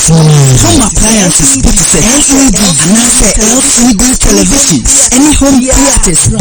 Home appliances, LED televisions, any home theaters,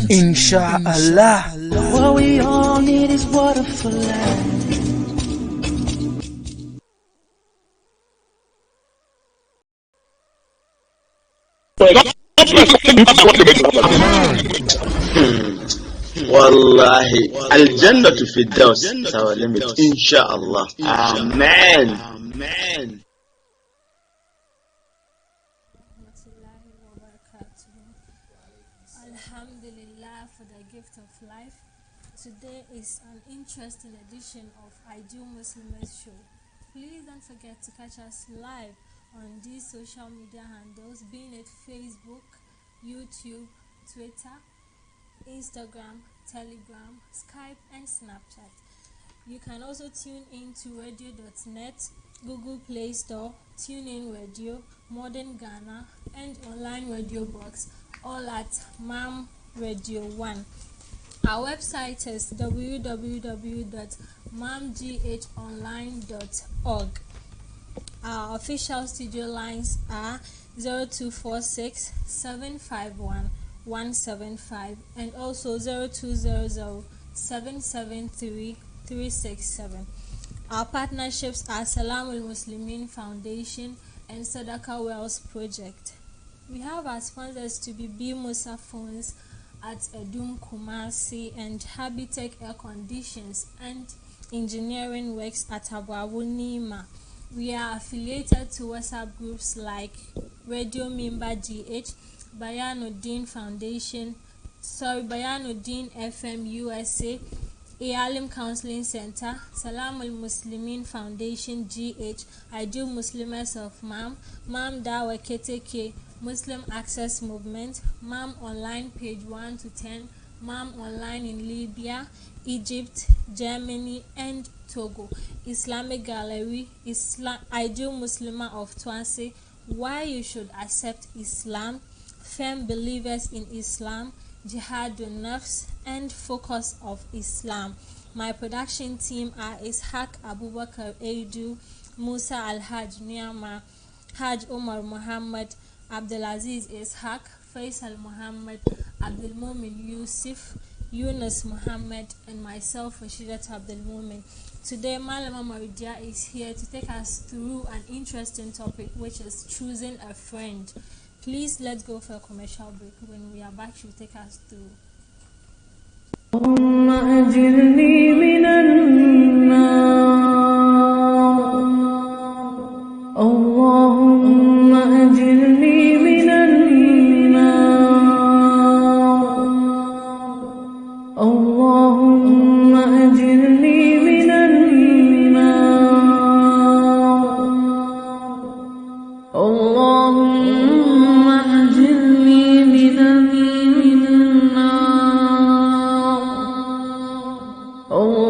Inshallah. What we all need is water for life. Wallahi, al-jannatu fi daws is our limit, inshallah. Amen. Amen. Alhamdulillah for the gift of life. Today is an interesting edition of Ideal Muslimahs show. Please don't forget to catch us live on these social media handles, being it Facebook, YouTube, Twitter, Instagram, Telegram, Skype, and Snapchat. You can also tune in to radio.net, Google Play Store, TuneIn Radio, Modern Ghana, and online radio box, all at MAM Radio 1. Our website is www.mamghonline.org. Our official studio lines are 0246 751 175 and also 0200 773 367. Our partnerships are Salam al-Muslimin Foundation and Sadaqah Wells Project. We have our sponsors to be Mustaphah at Edum Kumasi and Habitech Air Conditions and Engineering Works at Abu Nima. We are affiliated to WhatsApp groups like Radio Mimba GH, Bayanuddin Foundation, Bayanuddin FM USA, Alim Counseling Center, Salam al-Muslimin Foundation GH, Ideal Muslimahs of MAM, MAM Dawa KTK, Muslim Access Movement, MAM Online page 1 to 10, MAM Online in Libya, Egypt, Germany, and Togo, Islamic Gallery, Ideal Muslimah of Twanse, Why You Should Accept Islam, Firm Believers in Islam, Jihadun Nafs, and Focus of Islam. My production team are Ishaq Abubakar Edu, Musa Al-Haj Niama, Haj Omar Muhammad, Abdulaziz Ishaq, Faisal Muhammad, Abdul Mumin Yusuf, Yunus Muhammad, and myself, Rashidat Abdul Mumin. Today, Mallamah Mardiya is here to take us through an interesting topic, which is choosing a friend. Please let's go for a commercial break. When we are back, she'll take us through. Oh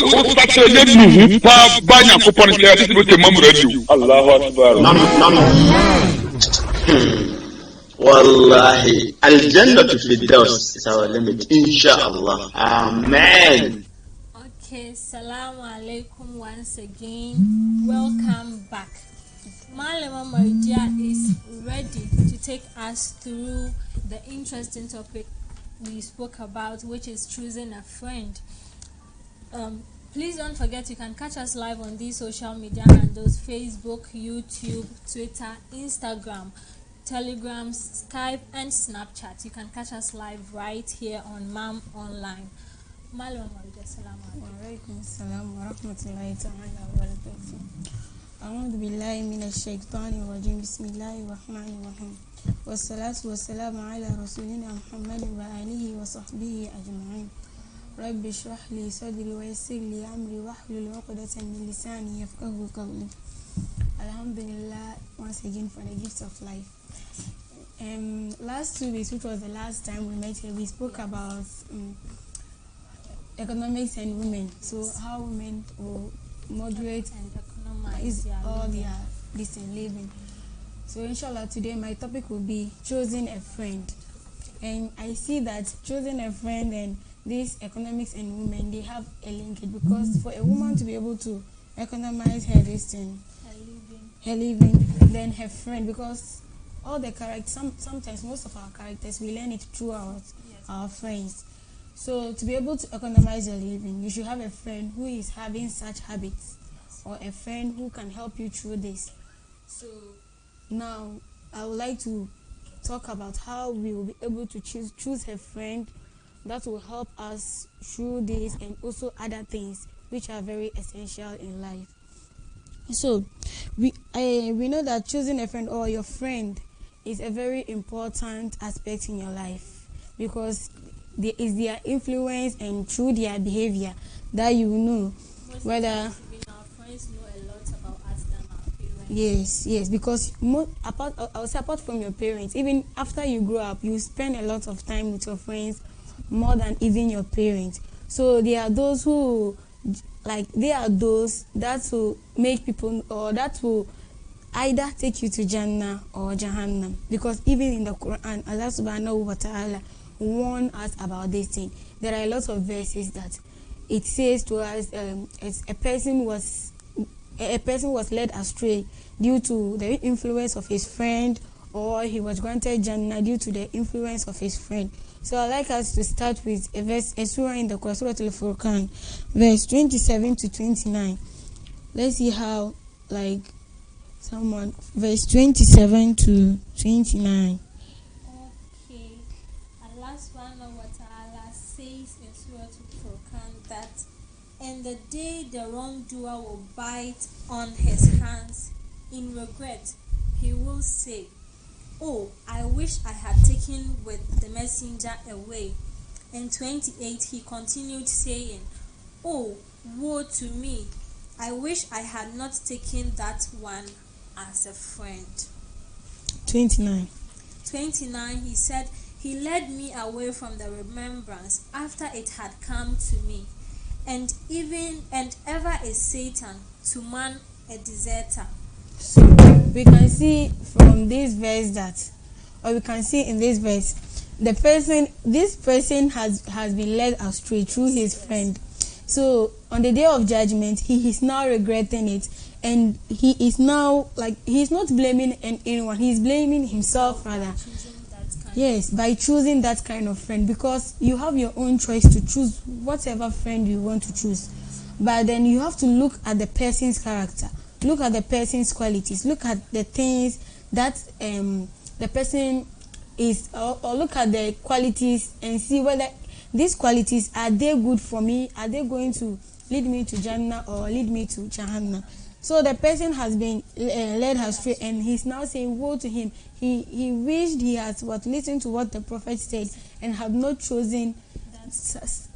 usateye nuhu pa banya kupon kaya tisi bote mamu radio. Allahu Akbar. Wallahi, Al-Jannah to Firdaus is our limit, inshallah. Amen. Okay, Assalamu alaikum once again. Welcome back. Mallamah Mardiya is ready to take us through the interesting topic we spoke about, which is choosing a friend. Please don't forget you can catch us live on these social media handles: Facebook, YouTube, Twitter, Instagram, Telegram, Skype, and Snapchat. You can catch us live right here on MAM Online. Mallamah Mardiya, assalamu alaikum. Assalamu warahmatullahi ta'ala wabarakatuh. A'udhu billahi minash shaitani rajim. Bismillahir rahmanir rahim. Wassalatu wassalamu ala rasulina Muhammadin wa alihi wa sahbihi ajma'in. Rabbi shrah li sadri wa yassir li amri wahlul 'uqdatan min lisani yafqahu qawli. Alhamdulillah once again for the gift of life. Last 2 weeks, which was the last time we met here, we spoke about economics and women. So how women will moderate and economize all their decent living. So inshallah today my topic will be choosing a friend. And I see that choosing a friend and this economics and women, they have a linkage, because for a woman to be able to economize her living, then her friend, because all the characters, sometimes most of our characters, we learn it through our friends. So to be able to economize your living, you should have a friend who is having such habits, or a friend who can help you through this. So now I would like to talk about how we will be able to choose a friend that will help us through this, and also other things which are very essential in life. So we know that choosing a friend or your friend is a very important aspect in your life, because there is their influence, and through their behavior that you know whether our friends know a lot about us than our parents. Yes, because apart from your parents, even after you grow up, you spend a lot of time with your friends more than even your parents. So there are those who, that will make people, or that will either take you to Jannah or Jahannam, because even in the Quran, Allah subhanahu wa ta'ala warn us about this thing. There are a lot of verses that it says to us, a person was led astray due to the influence of his friend, or he was granted Jannah due to the influence of his friend. So I'd like us to start with a surah in the Quran, Surah Al-Furqan, verse 27 to 29. Let's see how, verse 27 to 29. Okay. Allah subhanahu wa ta'ala says in Surah Al-Furqan that, "And the day the wrongdoer will bite on his hands in regret, he will say, 'Oh, I wish I had taken with the messenger away.' And 28, he continued saying, 'Oh, woe to me, I wish I had not taken that one as a friend.'" 29. 29, he said, "He led me away from the remembrance after it had come to me, and ever is Satan to man a deserter." So we can see from this verse we can see in this verse, this person has been led astray through his friend. So on the day of judgment, he is now regretting it, and he is now he's not blaming anyone, he's blaming himself rather. Yes, by choosing that kind of friend, because you have your own choice to choose whatever friend you want to choose, but then you have to look at the person's character, look at the person's qualities, look at the things that the person is, or look at the qualities and see whether these qualities, are they good for me, are they going to lead me to Jannah or lead me to Jahannam. So the person has been led astray, and he's now saying woe to him. He wished he had listened to what the prophet said and had not chosen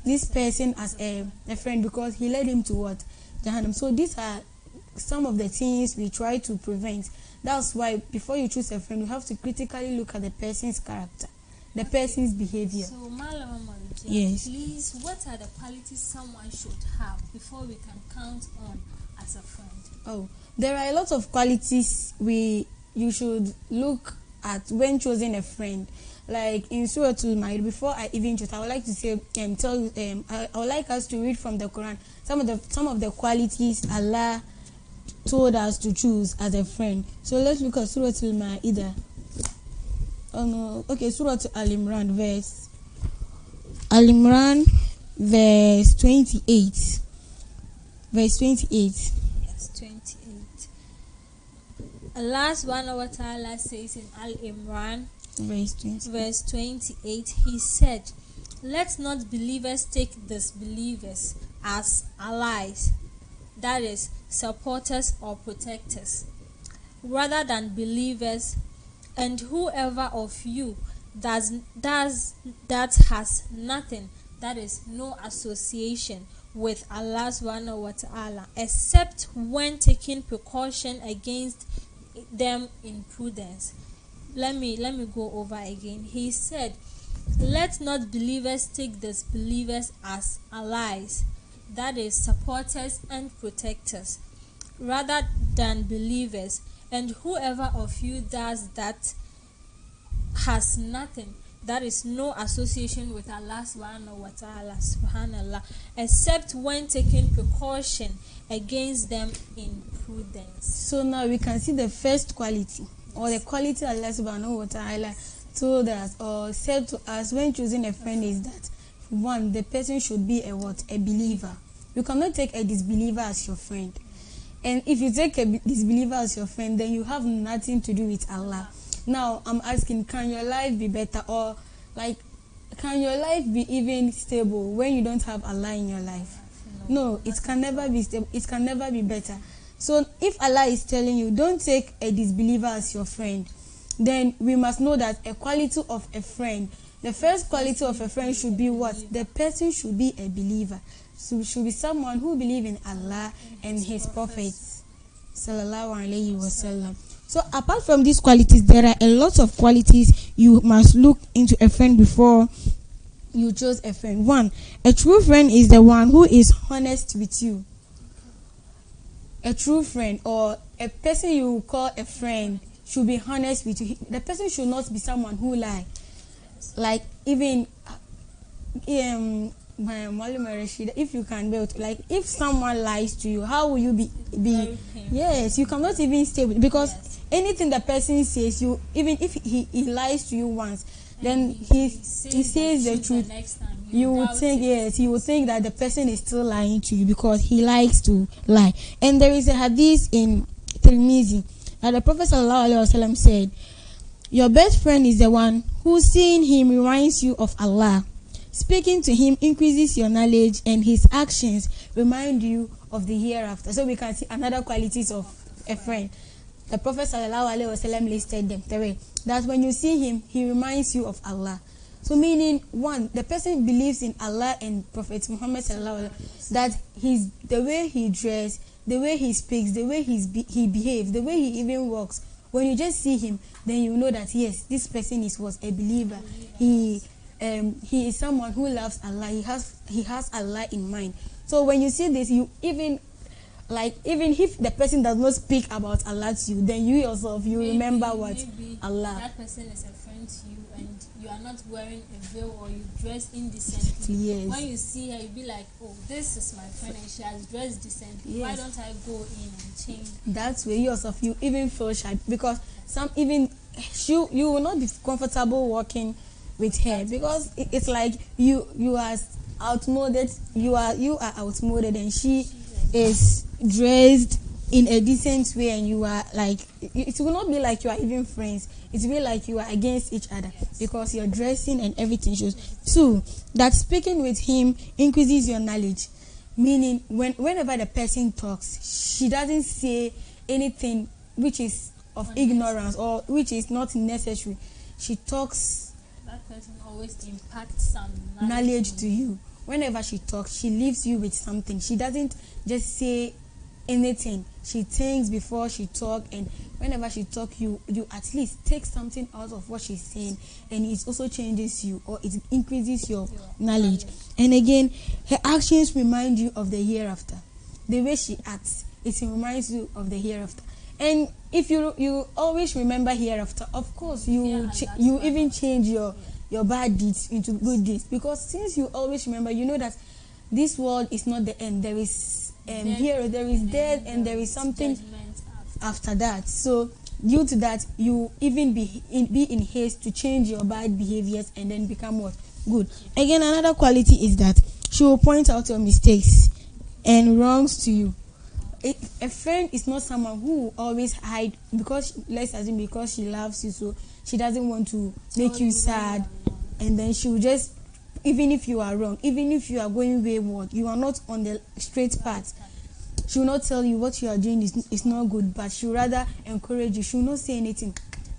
this person as a friend, because he led him to what? Jahannam. So these are some of the things we try to prevent. That's why before you choose a friend, you have to critically look at the person's character. the person's behavior. So, Mallamah, Yes. please, what are the qualities someone should have before we can count on as a friend? Oh, there are a lot of qualities you should look at when choosing a friend. Like in Surah Al-Ma'idah, before I even choose, I would like to say, I would like us to read from the Quran some of the qualities Allah told us to choose as a friend. So let's look at Surah Al-Ma'idah. Surah Al-Imran, verse 28. Verse 28. Yes, 28. Allah subhanahu wa ta'ala says in Al-Imran, verse 28, He said, "Let not believers take disbelievers as allies, that is, supporters or protectors, rather than believers, and whoever of you that has nothing, that is, no association with Allah subhanahu wa ta'ala, except when taking precaution against them in prudence." Let me go over again. He said, "Let not believers take disbelievers as allies, that is, supporters and protectors, rather than believers, and whoever of you does that has nothing, that is, no association with Allah subhanahu wa ta'ala, subhanallah, except when taking precaution against them in prudence." So now we can see the first quality, or the quality Allah subhanahu wa ta'ala told us or said to us when choosing a friend, is that one, the person should be a believer. You cannot take a disbeliever as your friend. And if you take a disbeliever as your friend, then you have nothing to do with Allah. Now I'm asking, can your life be better, or can your life be even stable when you don't have Allah in your life? No, it can never be stable. It can never be better. So if Allah is telling you don't take a disbeliever as your friend, then we must know that a quality of a friend, the first quality of a friend should be what? The person should be a believer. So should be someone who believes in Allah and His prophets. Sallallahu Alaihi Wasallam. So apart from these qualities, there are a lot of qualities you must look into a friend before you choose a friend. One, a true friend is the one who is honest with you. A true friend, or a person you call a friend, should be honest with you. The person should not be someone who lie. Like even Mallamah, if you can build, like if someone lies to you, how will you be? Yes, you cannot even stay with, because anything the person says, you, even if he lies to you once, then he says the truth, you would think, you would think that the person is still lying to you because he likes to lie. And there is a hadith in Tirmidhi that the Prophet ﷺ said, "Your best friend is the one who, seeing him, reminds you of Allah. Speaking to him increases your knowledge, and his actions remind you of the hereafter." So we can see another qualities of a friend. The Prophet ﷺ listed them. That when you see him, he reminds you of Allah. So meaning, one, the person believes in Allah and Prophet Muhammad ﷺ, that the way he dresses, the way he speaks, the way he behaves, the way he even walks. When you just see him, then you know that yes, this person was a believer. He is someone who loves Allah. He has Allah in mind. So when you see this, you even if the person does not speak about Allah to you, then you yourself, remember what? Allah. That person is a friend to you, and you are not wearing a veil, or you dress indecently. Yes. When you see her, you be like, "Oh, this is my friend, and she has dressed decently. Yes. Why don't I go in and change?" That's where yourself, you even feel shy, because you will not be comfortable walking with her, because it's like you are outmoded. You are outmoded, and she is dressed in a decent way, and you are like, it will not be like you are even friends. It will be like you are against each other, because your dressing and everything shows. Two, that speaking with him increases your knowledge, meaning whenever the person talks, she doesn't say anything which is of ignorance or which is not necessary. She talks. That person always impacts some knowledge to you. Whenever she talks, she leaves you with something. She doesn't just say anything. She thinks before she talk, and whenever she talk, you at least take something out of what she's saying, and it also changes you, or it increases your knowledge. And again, her actions remind you of the hereafter. The way she acts, it reminds you of the hereafter. And if you always remember hereafter, of course you even change your bad deeds into good deeds, because since you always remember, you know that this world is not the end. There is there is death, and there is something after that. So due to that, you even be in haste to change your bad behaviors and then become what? Good. Again, another quality is that she will point out your mistakes and wrongs to you. A friend is not someone who will always hide, because let's assume because she loves you, so she doesn't want to make you sad, and then she will just, even if you are wrong, even if you are going wayward, you are not on the straight path, she will not tell you what you are doing is not good, but she will rather encourage you. She will not say anything.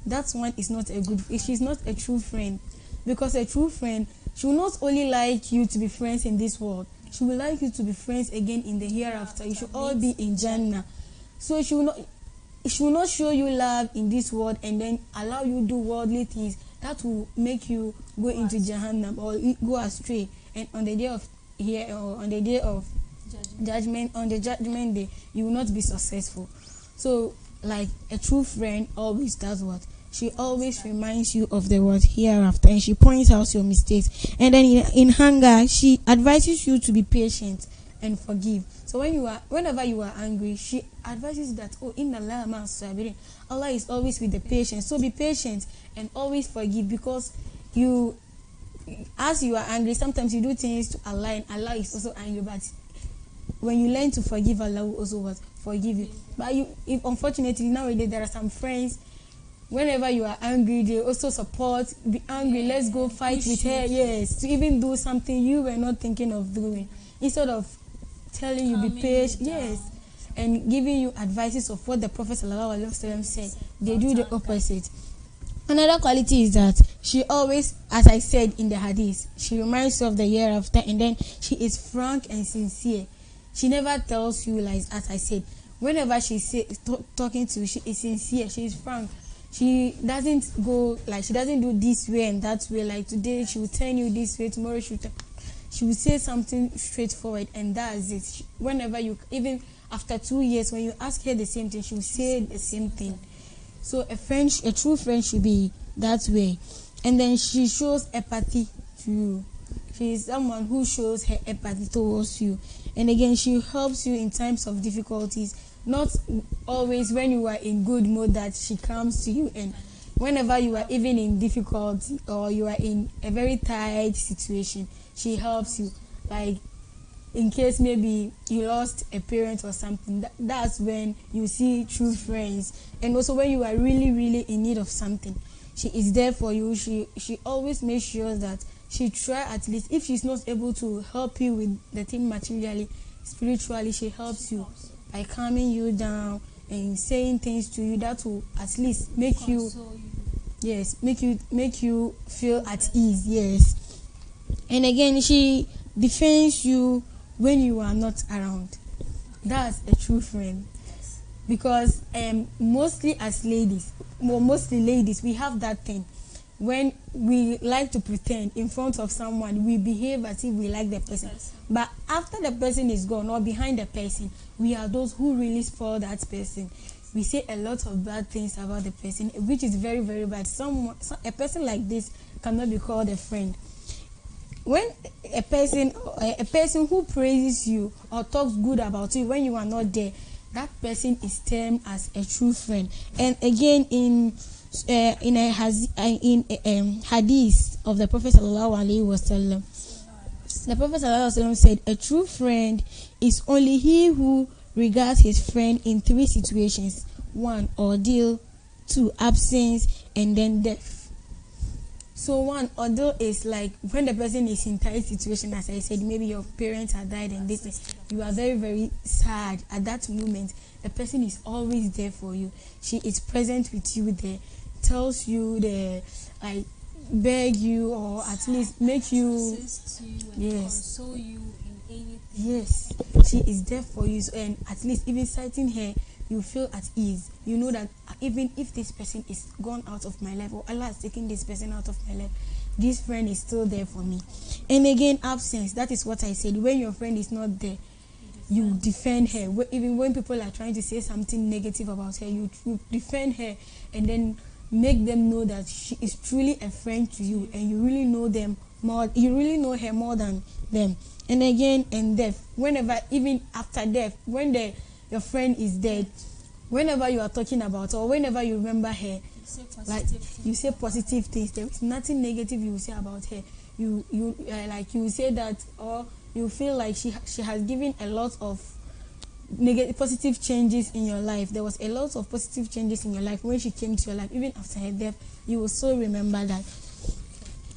That one is not a good, she's not a true friend, because a true friend, she will not only like you to be friends in this world, she will like you to be friends again in the hereafter. You should all be in Jannah. So she will not show you love in this world and then allow you do worldly things that will make you go into Jahannam or go astray. And on the day of judgment, on the judgment day, you will not be successful. So, like a true friend always does what? She always reminds you of the word hereafter, and she points out your mistakes. And then in anger, she advises you to be patient and forgive. So whenever you are angry, she advises that, inna Mallamah sabirin. Allah is always with the patient. So be patient and always forgive, because as you are angry, sometimes you do things to Allah, and Allah is also angry. But when you learn to forgive, Allah will also forgive you. But unfortunately nowadays there are some friends. Whenever you are angry, they also support, be angry, let's go fight with her. Yes, to even do something you were not thinking of doing. Instead of telling you, be patient, yes, and giving you advices of what the Prophet ﷺ said, they do the opposite. Another quality is that she always, as I said in the hadith, she reminds you of the hereafter, and then she is frank and sincere. She never tells you lies, as I said. Whenever she's talking to you, she is sincere, she is frank. She doesn't do this way and that way. Like today, she will tell you this way. Tomorrow, she will say something straightforward, and that's it. Whenever even after 2 years, when you ask her the same thing, she will say the same thing. So a true friend should be that way. And then she shows empathy to you. She is someone who shows her empathy towards you. And again, she helps you in times of difficulties. Not always when you are in good mood that she comes to you, and whenever you are even in difficulty or you are in a very tight situation, she helps you. Like in case maybe you lost a parent or something, that's when you see true friends. And also when you are really, really in need of something, she is there for you. She always makes sure that she try, at least if she's not able to help you with the thing materially, spiritually, she helps you by calming you down and saying things to you that will at least make you feel at ease. Yes. And again, she defends you when you are not around. That's a true friend. Because mostly ladies, we have that thing. When we like to pretend in front of someone, we behave as if we like the person. But after the person is gone or behind the person, we are those who really spoil that person. We say a lot of bad things about the person, which is very, very bad. A person like this cannot be called a friend. When a person who praises you or talks good about you when you are not there, that person is termed as a true friend. And again, in hadith of the Prophet ﷺ, the Prophet ﷺ said, a true friend is only he who regards his friend in 3 situations: 1, ordeal; 2, absence; and then death. So 1, ordeal is like when the person is in tight situation, as I said, maybe your parents have died and this, you are very, very sad at that moment. The person is always there for you. She is present with you there, tells you beg you, or at least make you, assist you and console you in anything. Yes, she is there for you. So, and at least even citing her, you feel at ease. You know that even if this person is gone out of my life, or Allah has taken this person out of my life, this friend is still there for me. And again, absence. That is what I said. When your friend is not there, you defend her. Even when people are trying to say something negative about her, you defend her, and then make them know that she is truly a friend to you, and you really know them more. You really know her more than them. And again, in death, whenever, even after death, when your friend is dead, whenever you are talking about, or whenever you remember her, you say positive things. There is nothing negative you will say about her. You will say that, or you feel like she has given a lot of negative, positive changes in your life. There was a lot of positive changes in your life when she came to your life. Even after her death, you will still remember that.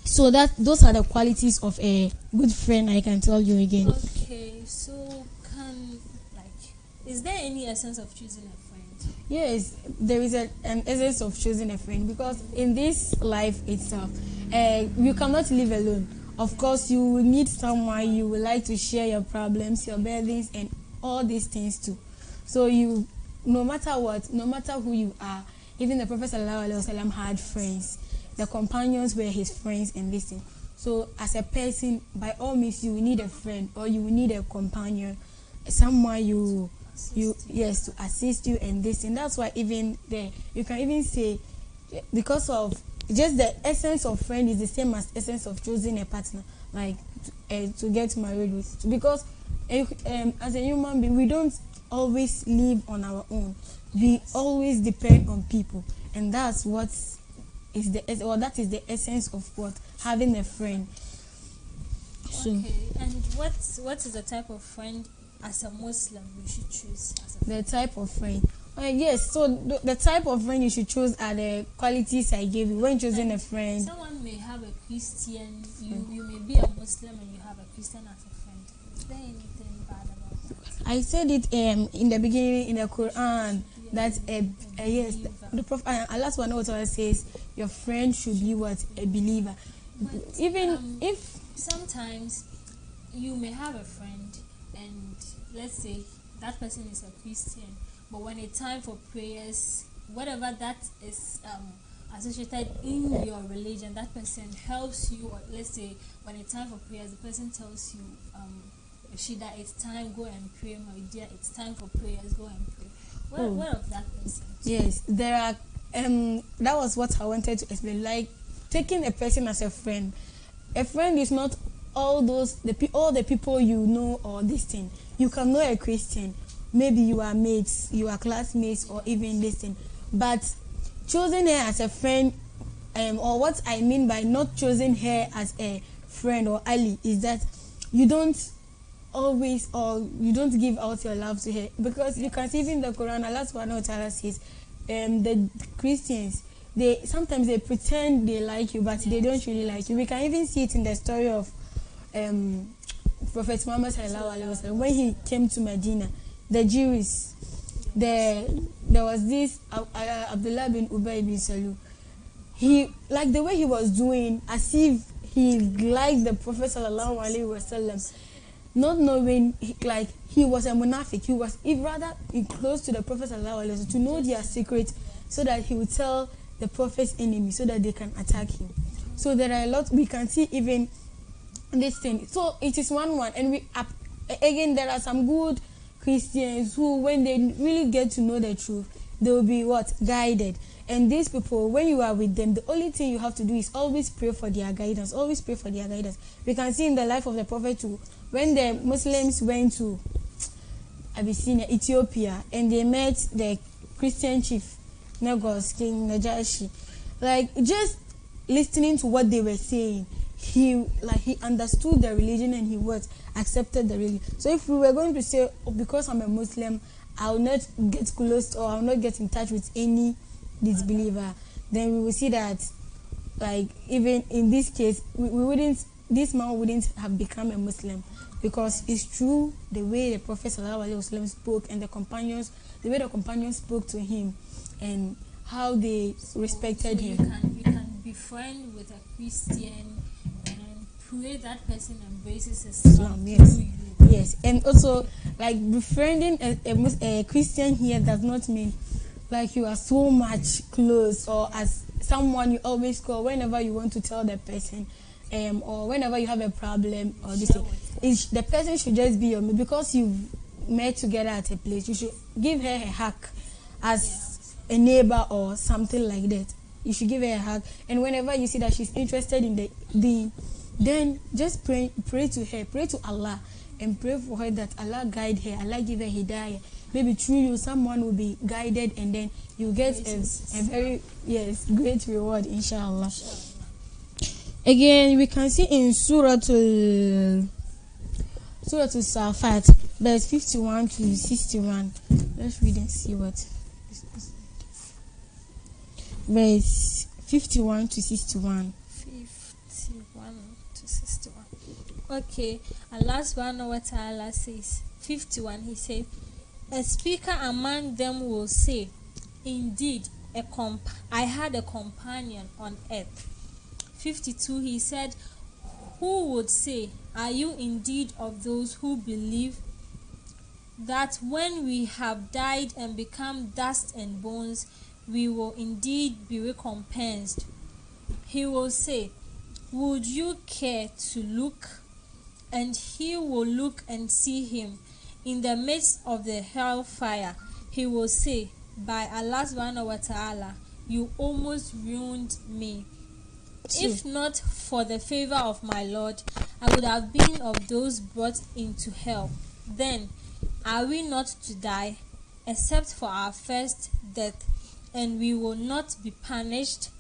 So those are the qualities of a good friend. I can tell you again. Okay, so is there any essence of choosing a friend? Yes, there is an essence of choosing a friend, because in this life itself, you cannot live alone. Of course, you will need someone you would like to share your problems, your burdens, and all these things too. So no matter what, no matter who you are, even the Prophet ﷺ had friends. The companions were his friends and this thing. So as a person, by all means, you will need a friend, or you will need a companion, someone to assist you and this. And that's why even there, you can even say, because of just the essence of friend is the same as essence of choosing a partner, like to get married with. Because as a human being, we don't always live on our own. We always depend on people, and that's what is that is the essence of what having a friend. So, okay, and what is the type of friend as a Muslim we should choose as a friend? The type of friend. Yes, so the type of friend you should choose are the qualities I gave you when choosing a friend. Someone may have a Christian, you may be a Muslim and you have a Christian as a friend. Is there anything bad about that? I said it in the beginning in the Quran that yes, the Prophet Allah subhanahu wa ta'ala says your friend should be what? A believer. But, even if sometimes you may have a friend and let's say that person is a Christian, but when it's time for prayers, whatever that is associated in your religion, that person helps you, or let's say when it's time for prayers, the person tells you, Shida, it's time, go and pray. Mardiya, it's time for prayers, go and pray. What of that person? Yes, there are. That was what I wanted to explain. Like taking a person as a friend. A friend is not all the people you know or this thing. You can know a Christian. Maybe you are mates, you are classmates, or even this thing. But choosing her as a friend, or what I mean by not choosing her as a friend or ally, is that you don't always, or you don't give out your love to her, because you can see even the Quran, Allah subhanahu wa ta'ala says, the Christians, sometimes they pretend they like you, but they don't really like you. We can even see it in the story of Prophet Muhammad sallallahu alaihi wasallam when he came to Medina. The Jews, there was this Abdullah bin Ubay bin Salul. He, like the way he was doing, as if he liked the Prophet sallallahu alaihi wasallam, not knowing he was a munafiq. He was rather close to the Prophet sallallahu alaihi wasallam to know their secret, so that he would tell the Prophet's enemy so that they can attack him. So there are a lot we can see even this thing. So it is one, and again there are some good Christians who, when they really get to know the truth, they will be guided. And these people, when you are with them, the only thing you have to do is always pray for their guidance. Always pray for their guidance. We can see in the life of the Prophet too, when the Muslims went to Abyssinia, Ethiopia, and they met the Christian chief, Negos, King Najashi. Just listening to what they were saying, he understood the religion, and he accepted the religion. So if we were going to say, because I'm a Muslim, I will not get close, or I will not get in touch with any disbeliever, then we will see that, even in this case, this man wouldn't have become a Muslim, because it's true the way the Prophet ﷺ spoke, and the way the companions spoke to him, and how they respected him. You can be friend with a Christian and pray that person embraces Islam. Yes. Yes, and also like befriending a Christian here does not mean like you are so much close or as someone you always call whenever you want to tell the person, or whenever you have a problem or this thing. The person should just be your mate because you met together at a place. You should give her a hug as a neighbor or something like that. You should give her a hug, and whenever you see that she's interested in the deen, then just pray to her, pray to Allah, and pray for her that Allah guide her, Allah give her hidayah. Maybe through you, someone will be guided, and then you get a very great reward, inshallah. Again, we can see in Surah to Safat, verse 51 to 61. Let's read and see what. Verse 51 to 61. 51 to 61. Okay, Allah subhanahu wa ta'ala says, 51, he said, a speaker among them will say, indeed, I had a companion on earth. 52, he said, who would say, are you indeed of those who believe that when we have died and become dust and bones, we will indeed be recompensed? He will say, would you care to look? And he will look and see him in the midst of the hellfire. He will say, by Allah subhanahu wa ta'ala, you almost ruined me. If not for the favor of my Lord, I would have been of those brought into hell. Then, are we not to die, except for our first death, and we will not be punished?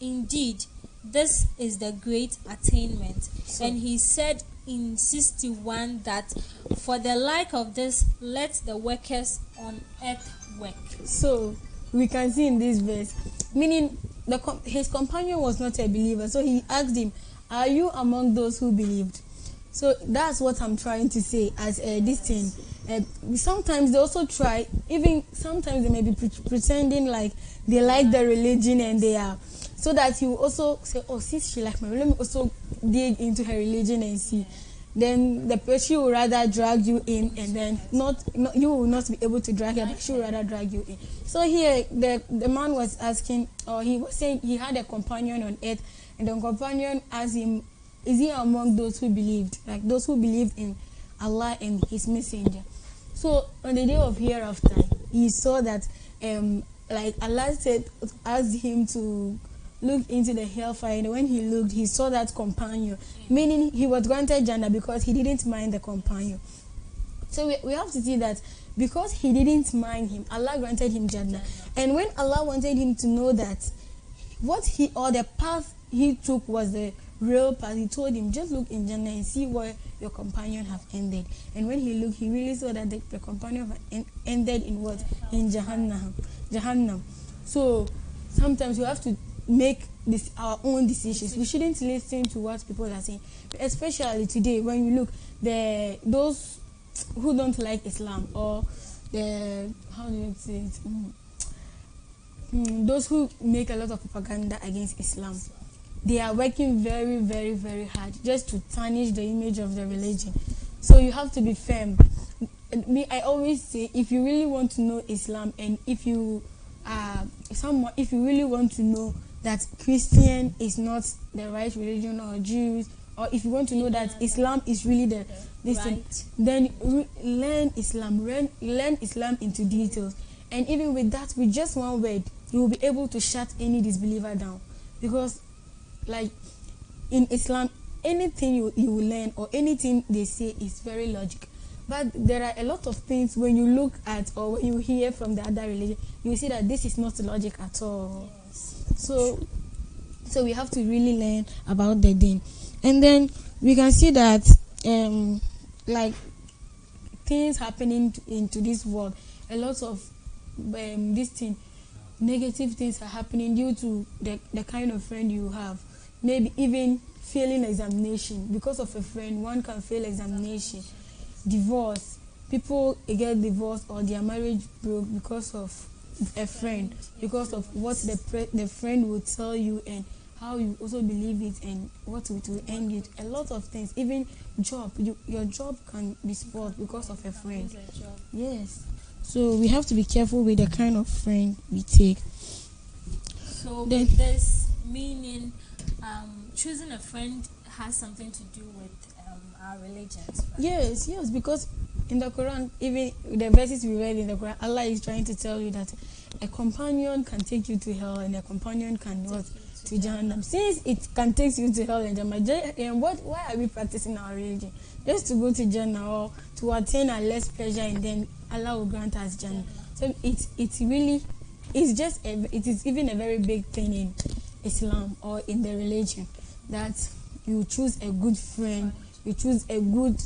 Indeed, this is the great attainment. And he said in 61 that for the like of this, let the workers on earth work. So, we can see in this verse, meaning his companion was not a believer, so he asked him, are you among those who believed? So that's what I'm trying to say as this thing. Sometimes they also try, even sometimes they may be pretending like they like the religion and they are, so that you also say, oh, since she like me, let me also dig into her religion and see. Then the person will rather drag you in, and then you will not be able to drag her, but she will rather drag you in. So here the man was asking, or he was saying he had a companion on earth, and the companion asked him, is he among those who believed, like those who believed in Allah and His Messenger? So on the day of hereafter, he saw that like Allah said, asked him to look into the hellfire, and when he looked, he saw that companion, meaning he was granted Jannah because he didn't mind the companion. So we have to see that because he didn't mind him, Allah granted him Jannah. And when Allah wanted him to know that the path he took was the real path, he told him, just look in Jannah and see where your companion have ended. And when he looked, he really saw that the companion have ended in what? In Jahannam. So sometimes we have to make our own decisions. We shouldn't listen to what people are saying, especially today when you look those who don't like Islam, or how do you say it? Those who make a lot of propaganda against Islam. They are working very, very, very hard just to tarnish the image of the religion. So you have to be firm. I always say, if you really want to know Islam, and if you really want to know that Christian is not the right religion, or Jews, or if you want to know that Islam is really the right, then learn Islam. Learn Islam into details. And even with that, with just one word, you will be able to shut any disbeliever down. Because like in Islam, anything you will learn or anything they say is very logical. But there are a lot of things when you look at or when you hear from the other religion, you see that this is not logic at all. So we have to really learn about the deen. And then we can see that like things happening into this world, a lot of negative things are happening due to the kind of friend you have. Maybe even failing examination. Because of a friend, one can fail examination. Divorce. People get divorced or their marriage broke because of a friend, because of what the friend will tell you and how you also believe it, and what it will end with. A lot of things, even job. Your job can be spoiled because of a friend. Yes. So we have to be careful with the kind of friend we take. So with this meaning, choosing a friend has something to do with our religions. Right? Yes, because in the Quran, even the verses we read in the Quran, Allah is trying to tell you that a companion can take you to hell and a companion can what to Jahannam. Since it can take you to hell and Jahannam, why are we practicing our religion? Just to go to Jannah or to attain a less pleasure, and then Allah will grant us Jannah. So it is even a very big thing in Islam or in the religion, that you choose a good friend, you choose a good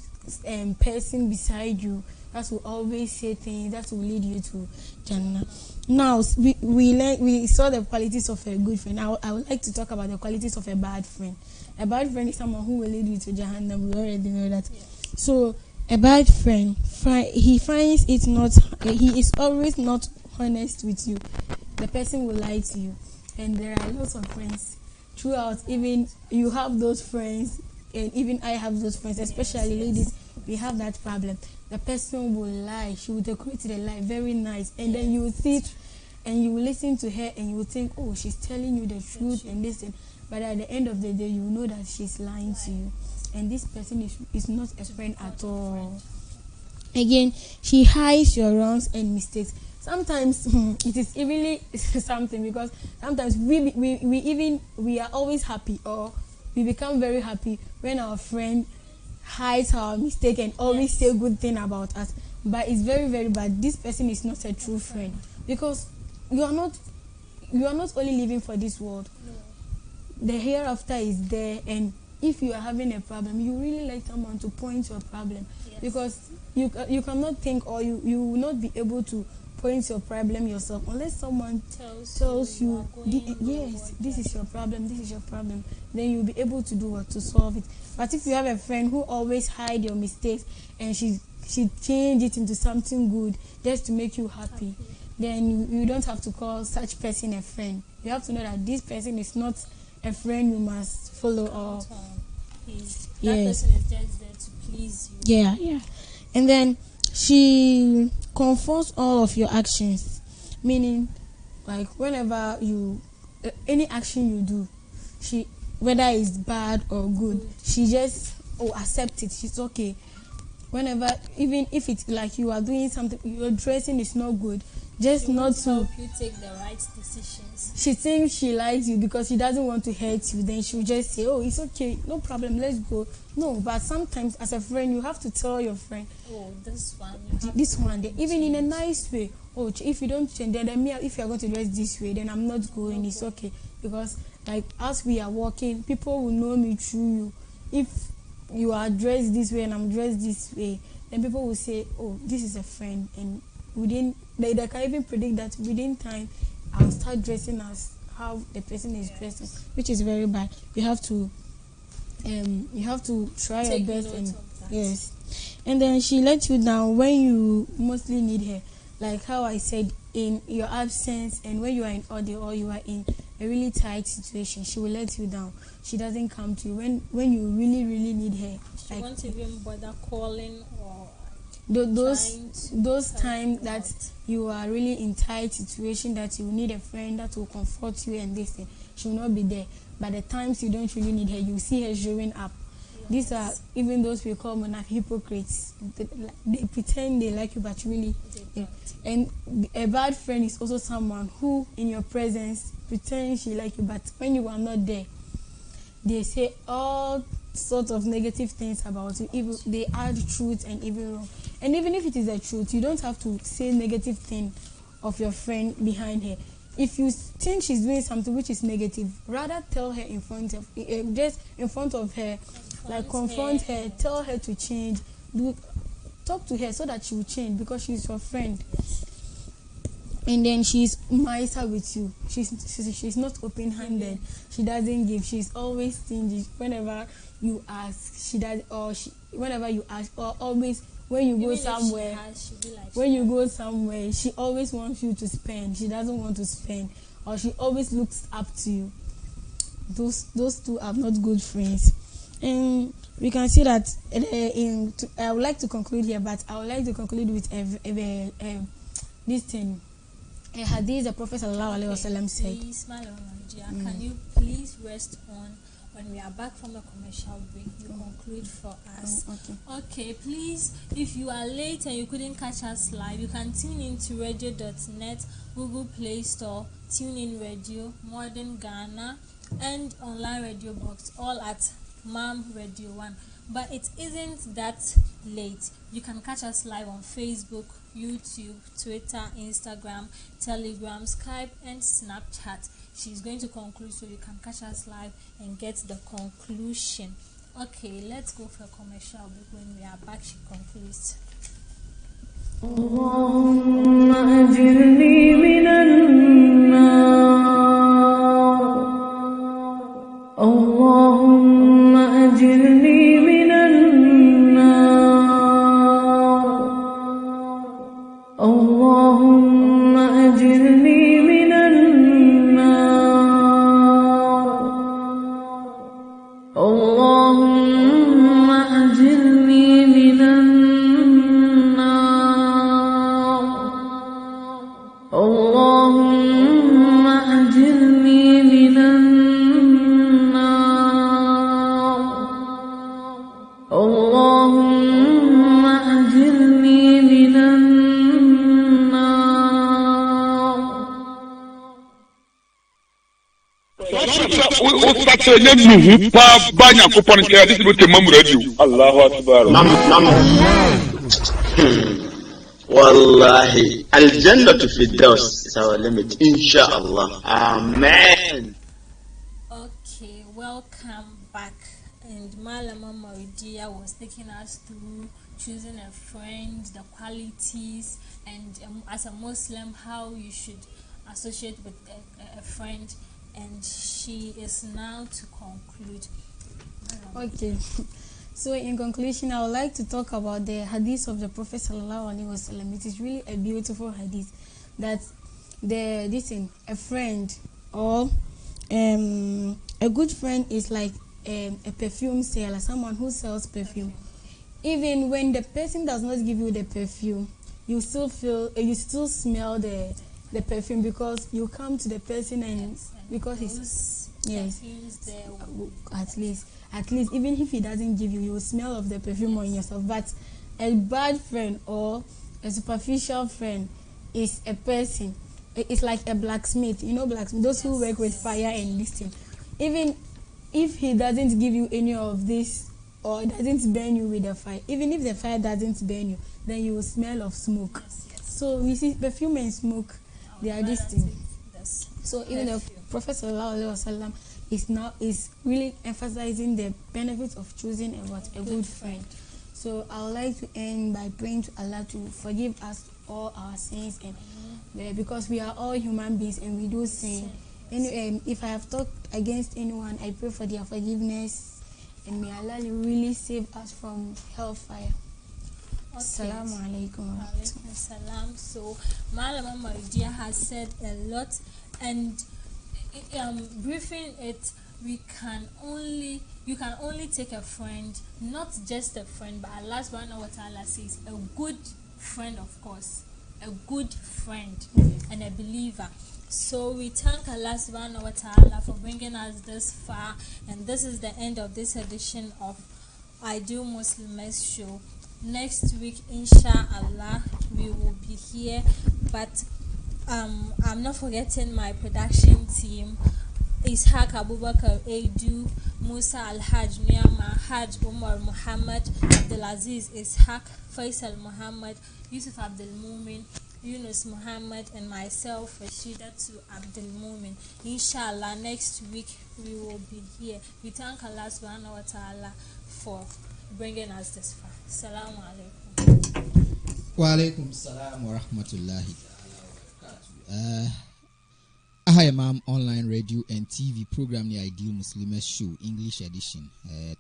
person beside you that will always say things that will lead you to Jannah. Now we saw the qualities of a good friend. I would like to talk about the qualities of a bad friend. A bad friend is someone who will lead you to Jahannam. We already know that. So a bad friend, he is always not honest with you. The person will lie to you, and there are lots of friends throughout. Even you have those friends, and even I have those friends, especially ladies. We have that problem. The person will lie. She will decorate the lie very nice, and then you will sit and you will listen to her, and you will think, oh, she's telling you the truth and listen. But at the end of the day, you know that she's lying to you, and this person is not a friend at all. Again, she hides your wrongs and mistakes. Sometimes it is really something, because sometimes we are always happy, or we become very happy when our friend hides our mistake and always say good thing about us. But it's very, very bad. This person is not a true friend, because you are not only living for this world. The hereafter is there, and if you are having a problem, you really like someone to point your problem, because you cannot think, or you will not be able to point your problem yourself unless someone tells you this is your problem, then you'll be able to do what to solve it. But if you have a friend who always hide your mistakes, and she change it into something good just to make you happy, then you don't have to call such person a friend. You have to know that this person is not a friend you must follow, or that person is just there to please you. Yeah. And then she confirms all of your actions, meaning like whenever any action you do, she, whether it's bad or good, she just accept it. She's okay. Whenever, even if it's like you are doing something, your dressing is not good, just not to help you take the right decisions. She thinks she likes you because she doesn't want to hurt you. Then she'll just say, "Oh, it's okay, no problem, let's go." No, but sometimes as a friend, you have to tell your friend, "Oh, this one, even in a nice way. Oh, if you don't change, then if you are going to dress this way, then I'm not going. It's okay, because like as we are walking, people will know me through you. If you are dressed this way and I'm dressed this way, then people will say, "Oh, this is a friend," and they can even predict that within time I'll start dressing as how the person is dressing, which is very bad. You have to try your best, and yes. And then she lets you down when you mostly need her, like how I said, in your absence, and when you are in order or you are in a really tight situation, she will let you down. She doesn't come to you when you really, really need her. She won't even bother calling or those times that you are really in tight situation, that you need a friend that will comfort you and this thing, she will not be there. But the times you don't really need her, you see her showing up. These are even those we call hypocrites. They pretend they like you, but really and a bad friend is also someone who in your presence pretends she like you, but when you are not there, they say all sorts of negative things about you. They add truth and even wrong. And even if it is a truth, you don't have to say negative thing of your friend behind her. If you think she's doing something which is negative, rather tell her in front of her, like confront her, tell her to change, talk to her so that she will change, because she's your friend. And then she's nicer with you. She's not open-handed. She doesn't give. She's always stingy. Whenever you ask, she does. Whenever you ask, or always when you go somewhere, she always wants you to spend. She doesn't want to spend, or she always looks up to you. those two are not good friends. And we can see that I would like to conclude here, but I would like to conclude with this thing. A hadith the Prophet sallallahu alaihi wasallam said. Please, Mallamah, can you please rest on when we are back from a commercial break? You conclude for us. Okay, please, if you are late and you couldn't catch us live, you can tune in to radio.net, Google Play Store, TuneIn Radio, Modern Ghana, and online radio box, all at Mam Radio 1. But it isn't that late. You can catch us live on Facebook, YouTube, Twitter, Instagram, Telegram, Skype, and Snapchat. She's going to conclude, so you can catch us live and get the conclusion. Okay, let's go for a commercial break. When we are back, she concludes. اللهم أجرني من النار اللهم أجرني من النار اللهم أجرني من النار اللهم أجرني من النار اللهم أجرني من النار. Allahu Akbar. Wallahi, Al-Jannah to Firdaus is our limit, inshallah. Amen. Okay, welcome back. And Mallamah Mardiya was taking us through choosing a friend, the qualities, and as a Muslim, how you should associate with a friend. And she is now to conclude. Okay. So in conclusion, I would like to talk about the hadith of the Prophet sallallahu alaihi wasallam. It is really a beautiful hadith that a friend or a good friend is like a perfume seller, someone who sells perfume. Even when the person does not give you the perfume, you still smell the perfume because you come to the person and because he's at least even if he doesn't give you, you will smell of the perfume on yourself. But a bad friend or a superficial friend is a person. It's like a blacksmith, blacksmith, those who work with fire and this thing. Even if he doesn't give you any of this or doesn't burn you with the fire, even if the fire doesn't burn you, then you will smell of smoke. So we see perfume and smoke, they are this thing. So even the Prophet sallallahu alaihi wasallam is really emphasizing the benefits of choosing a good friend. So I would like to end by praying to Allah to forgive us all our sins, and because we are all human beings and we do sin. If I have talked against anyone, I pray for their forgiveness, and may Allah really save us from hellfire. Assalamu alaikum. Salam. So Mallamah Mardiya has said a lot, and briefing it, you can only take a friend, not just a friend, but Allah subhanahu wa ta'ala says a good friend, of course, a good friend and a believer. So we thank Allah subhanahu wa ta'ala for bringing us this far, and this is the end of this edition of Ideal Muslimahs show. Next week, inshallah, we will be here, but I'm not forgetting my production team: Ishaq Abubakar Edu, Musa Al-Haj Miyama, Haj Umar Muhammad, Abdulaziz Ishaq, Faisal Muhammad, Yusuf Abdul Mumin, Yunus Muhammad, and myself, Rashida to Abdul Mumin. Inshallah, next week we will be here. We thank Allah subhanahu wa ta'ala for bringing us this far. Assalamu alaikum. Wa alaikum salam wa rahmatullahi wa barakatuh. Ahayamam online radio and TV program, the Ideal Muslimahs show, English edition.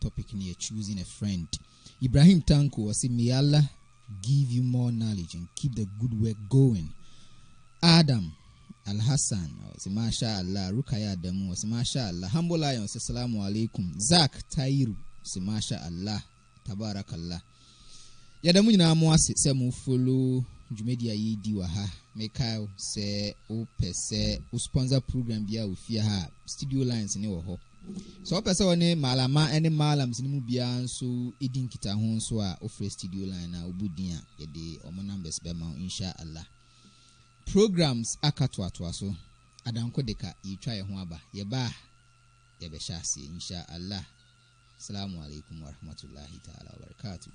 Topic near choosing a friend. Ibrahim Tanko was saying, may Allah give you more knowledge and keep the good work going. Adam Al Hassan say masha Allah. Rukaya Adamu say masha Allah. Humble Lion say assalamu alaikum. Zak Tairu say masha Allah. Tabarakallah. Yadamu nyina mo ase say mo follow Jumedia yi di wa ha. Mekael say o pese o sponsor program bia o fia ha. Studio lines ni wo ho. So pese one Mallamah any Mallams ni mu bia nso edin kita ho nso a o free studio line na obudin a ye de omo numbers be ma insha Allah. Programs akatoatoa so adanko deka yitwa ye ho aba ye ba ye be shase insha Allah. Assalamu alaikum wa rahmatullahi ta'ala wa barakatuh.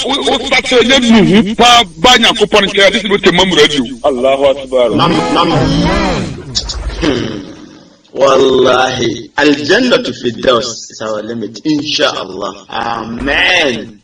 O sate ye pa banya ko pon ke adi sibo te mamu radio. Allahu akbar. Wallahi, Al Jannah to Firdaus is our limit, inshallah. Amen.